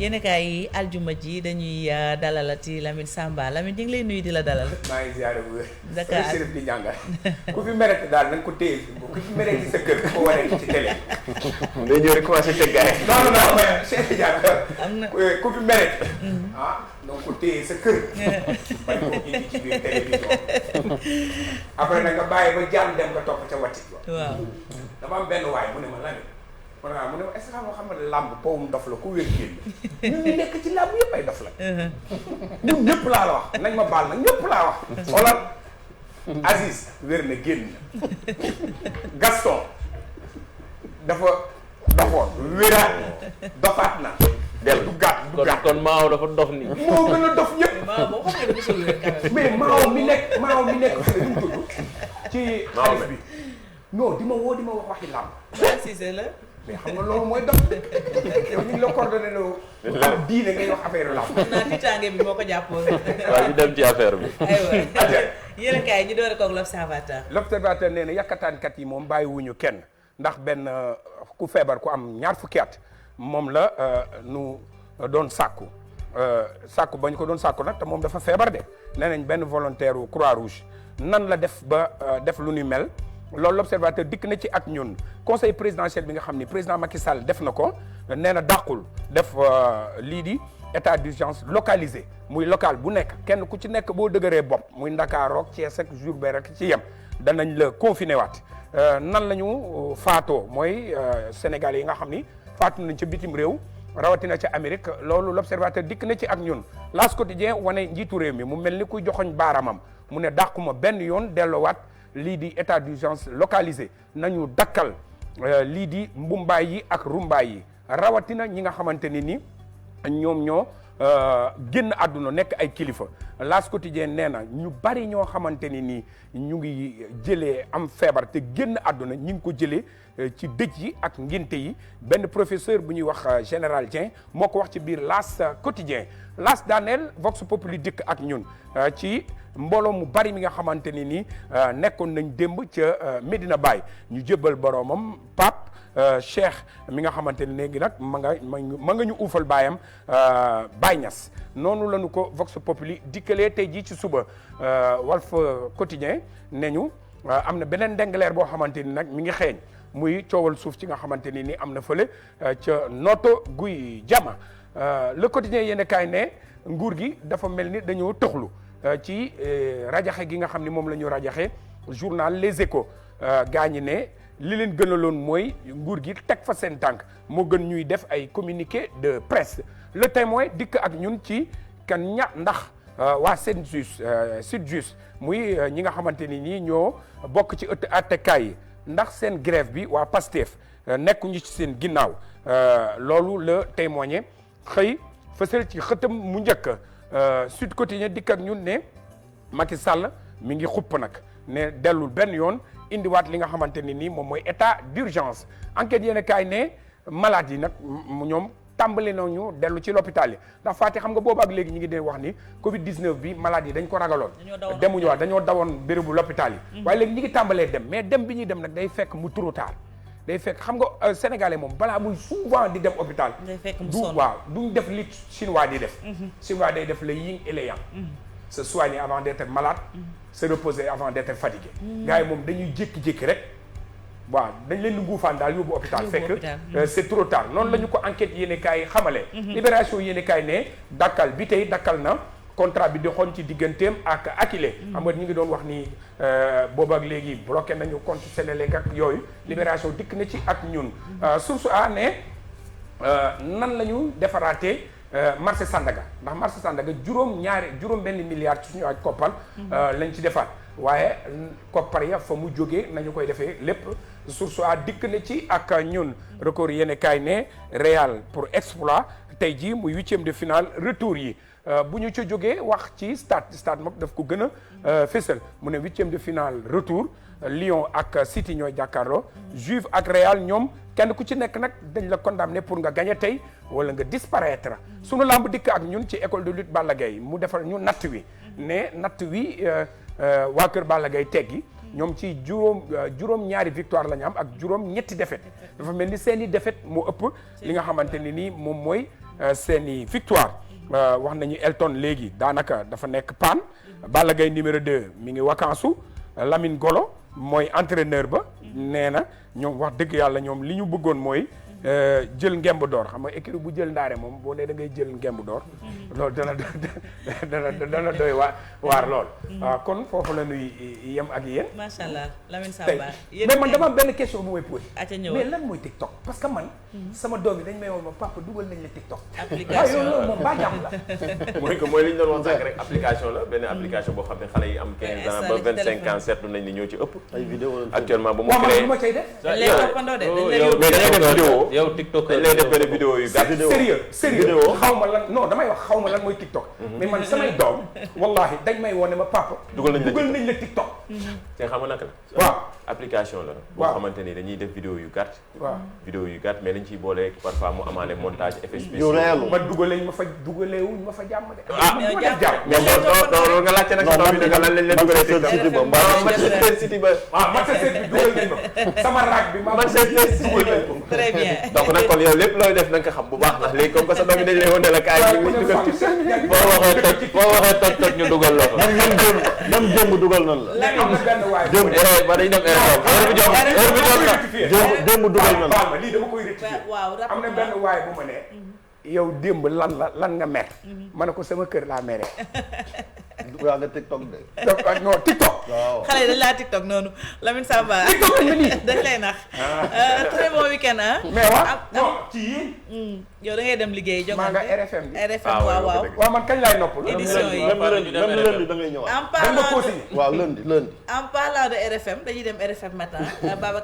yéen kaay yi aljuma ji dañuy dalalati Lamine Samba Lamine ñu ngi lay nuyu di la dalal. maa ngi ziare bu wér. Dakar Chérif di jàngal ku fi merete daal na nga ko téye ku fi merete sa kër ko waree ci télé. day ñëw rek commencé tëggaay. non mais Cheikh Tidiane. am na ku fi merete. donc ko téye sa kër. bañ ko indi ci biir télévision. après nag nga bàyyi ba jàmm dem nga topp ca wàcc. waaw dafa am benn waay mu ne ma Lamine. voilà mu ne ma est-ce que xam nga làmb powum dof la ku wér génn ñun ñu nekk ci làmb yëpp ay dof la. ñun ñëpp laa la wax nañ ma baal nag ñëpp laa wax. xoolal Aziz wér na génn Gaston dafa dofoon wéraat dofaat na. dellu du gàtt kon Maaw dafa dof ni moo gën a dof ñëpp. Maaw boo xam ne dafa sori rek mais Maaw mi nekk fële ñu tudd ci xaalis bi non di ma woo di ma wax waxi làmb. Cissé la. mais xam nga loolu mooy dox yow ñu ngi la coordonné loo diine ngay wax affaire làmb. naa tiitaange bi moo ko jàppoon. waaw ñu dem ci affaire bi. aywa yéen kaay ñu doore koog l'observateur. l'observateur nee na yakkataankat yi moom bàyyiwuñu kenn ndax benn ku feebar ku am ñaar fukki at moom la nu doon sàkku ba ñu ko doon sàkku nag te moom dafa feebar de nee nañ benn volontaire u Croix-Rouge nan la def ba def lu ni mel. loolu l'observateur dikk na ci ak ñun conseil présidentiel bi nga xam ni président Macky Sall def na ko nee na dàqul def lii di état d'urgence localisé muy local bu nekk kenn ku ci nekk boo dëgëree bopp muy Ndakaar ak Thiès ak Diourbel rek ci yem danañ la confiné waat nan la ñu faatoo mooy Sénégal yi nga xam ni faatu nañ ca bitim réew rawatina ca Amérique loolu l'observateur dikk na ci ak ñun L'As Quotidien wane njiitu réew mi mu mel ni kuy joxoñ baaramam mu ne dàquma benn yoon delloowaat lii di état d'urgence localisé nañu dakkal lii di mbumbaay yi ak rumbaay yi rawatina ñi nga xamante ni ñoom ñoo génn àdduna nekk ay kilifa L'As Quotidien nee na ñu bari ñoo xamante ni nii ñu ngi jëlee am feebar te génn àdduna ñi ngi ko jëlee ci dëj yi ak ngénte yi benn professeur bu ñuy wax général Dieng moo ko wax ci biir L'As Quotidien L'As daaneel Vox Populi dikk ak ñun ci mbooloo mu bari mi nga xamante ni nii nekkoon nañ démb ca Medina Baye ñu jébbal boroomam Pape Cheikh mi nga xamante ne léegi nag ma nga ñu uufal baayam Baye Niass noonu lañu ko Vox Populi dikkalee tey jii ci suba Walf Quotidien ne ñu am na beneen ndengaleer boo xamante ni nag mi ngi xeeñ muy coowal suuf ci nga xamante ni ni am na fële ca Notto Gouye Diama Le Quotidien yéen kaay ne nguur gi dafa mel ni dañoo tëxlu ci rajaxe gi nga xam ni moom la ñu rajaxe journal Les Échos gaa ñi ne li leen gënaloon mooy nguur gi teg fa seen tànk moo gën ñuy def ay communiqué de presse Le Témoin dikk ak ñun ci kan ndax waa Sytjust muy ñi nga xamante ni ñii ñoo bokk ci ëtt attekaay yi ndax seen grève bi waa Pastef nekkuñu ci seen ginnaaw loolu Le Témoin xëy fësal ci xëtam mu njëkk Sud Quotidien dikk ak ñun ne Macky Sall mi ngi xupp nag ne dellul benn yoon indiwaat li nga xamante ne nii moom mooy état d'urgence enquête yéen a kaay ne malade yi nag ñoom tàmbali nañu dellu ci l'hôpital yi ndax Fatick xam nga boobu ak léegi ñu ngi dee wax ni Covid 19 bi malade yi dañ ko ragaloon. demuñu waat dañoo dawoon bérébu l'hôpital yi. waaye léegi ñu ngi tàmbalee dem mais dem bi ñuy dem nag day fekk mu trop tard. day fekk xam nga sénégalais moom balaa muy souvent di dem hôpital. day fekk mu du sonn waaw duñ def li chinois di def. chinois day def le yin et le yang. se soigner avant d'être malade. se reposer avant d'être fatigué. gars yi moom dañuy jékki-jékki rek. waaw dañ leen di nguufaan daal yóbbu hôpital fekk c'est trop tard noonu la ñu ko enquête yéene kaay xamale. libération yéene kaay ne dakkal bi tey dakkal na. contrat bi di xoon ci digganteem ak Akilee xam nga ñu ngi doon wax ni boobu ak léegi bloqué nañu compte Sénégal ak yooyu libération dikk na ci ak ñun source a ne nan la ñu defaraatee marché Sandaga ndax marché Sandaga juróom benn milliard ci suñu aj koppal lañ ci defaat waaye koppar ya fa mu jógee nañu koy defee lépp source a dikk na ci ak ñun record yéene kaay ne Real pour exploit tey jii muy 8e de finale retour yi bu ñu ca jógee wax ci stade moom daf ko gën a fésal mu ne 8e de finale retour Lyon ak City ñooy jàkkaarloo Juve ak Real ñoom kenn ku ci nekk nag dañ la condamné pour nga gagner tey wala nga disparaître sunu lamb dikk ak ñun ci école de lutte Balla Gaye mu defal ñu natt wi ne natt wi waa kër Balla Gaye teggi ñoom ci juróom ñaari victoire la ñu am ak juróom ñetti défaite dafa mel ni seeni défaite moo ëpp li nga xamante ne nii moom mooy seeni victoire wax nañu Elton léegi daanaka dafa nekk panne Balla Gaye numéro 2 mi ngi vacances Lamine Golo mooy entraîneur ba nee na ñoom wax dëgg yàlla ñoom li ñu bëggoon mooy jël ngemb d'or xam nga écurie bu jël ndaare moom boo nee da ngay jël ngemb d'or loolu dana doy waar lool. kon foofu la ñuy yem ak yéen. macha allah Lamine Samba. mais man dama am benn question bu may posé. mais lan mooy TikTok parce que man. sama doom yi dañ may woon ma papa dugal nañ la TikTok. application loolu moom baa jàmm la. mooy li ñu doon wax sànq rek application la benn application boo xam ne xale yi am 15 ans ba 25 ans seetlu nañ ni ñoo ci ëpp. ay vidéo actuellement ba mu créé. ma cay def. dañ lay toppandoo de dañ lay yóbbu yow TikTok dañ lay def benn vidéo yu gàtt. sérieux xaw ma lan non damay wax xaw ma lan mooy TikTok. mais man samay doom wallahi dañ may woon ne ma papa. dugal nañ la TikTok. te xam nga naka la. waaw application la. boo xamante ni dañuy def vidéo yu gàtt. waaw vidéo yu gàtt mais dañ ciy boole parfois mu amaale montage effet spéciaux. man dugaleñ ma fa dugalewuñ ma fa jàmm de. mais loolu nga laajte nag sa doom yi nag lan lañ leen dugalee TikTok. Manchester City ba. Manchester City dugal nañ ma sama raak bi Manchester City dugal nañ ko. très bien. donc nag kon yow lépp looy def na nga ko xam bu baax ndax léegi comme que sa doom yi dañ lay wane la kaay ñu dugal boo waxee toj ñu dugal la ko. même démb dugal nan la. ba dañu dem heure bi jot na démb dugal nan la. lii dama koy rectifier. waaw am na benn waay bu ma ne. yow démb lan nga mer. ma ne ko sama kër laa mere. waaw nga TikTok de. non TikTok. waaw xale yi dañ laa TikTok noonu Lamine Samba. TikTok lañ la nii. dañ lay nax. très bon week-end ah. mais non ci yéen. yow da ngay dem liggéey jóg. maa nga RFM bi. RFM waaw. waaw man kañ laay nopp. édition yi même lundi da ngay ñëwaat. en parlant waaw lundi. en parlant de RFM dañuy dem RFM matin Babacar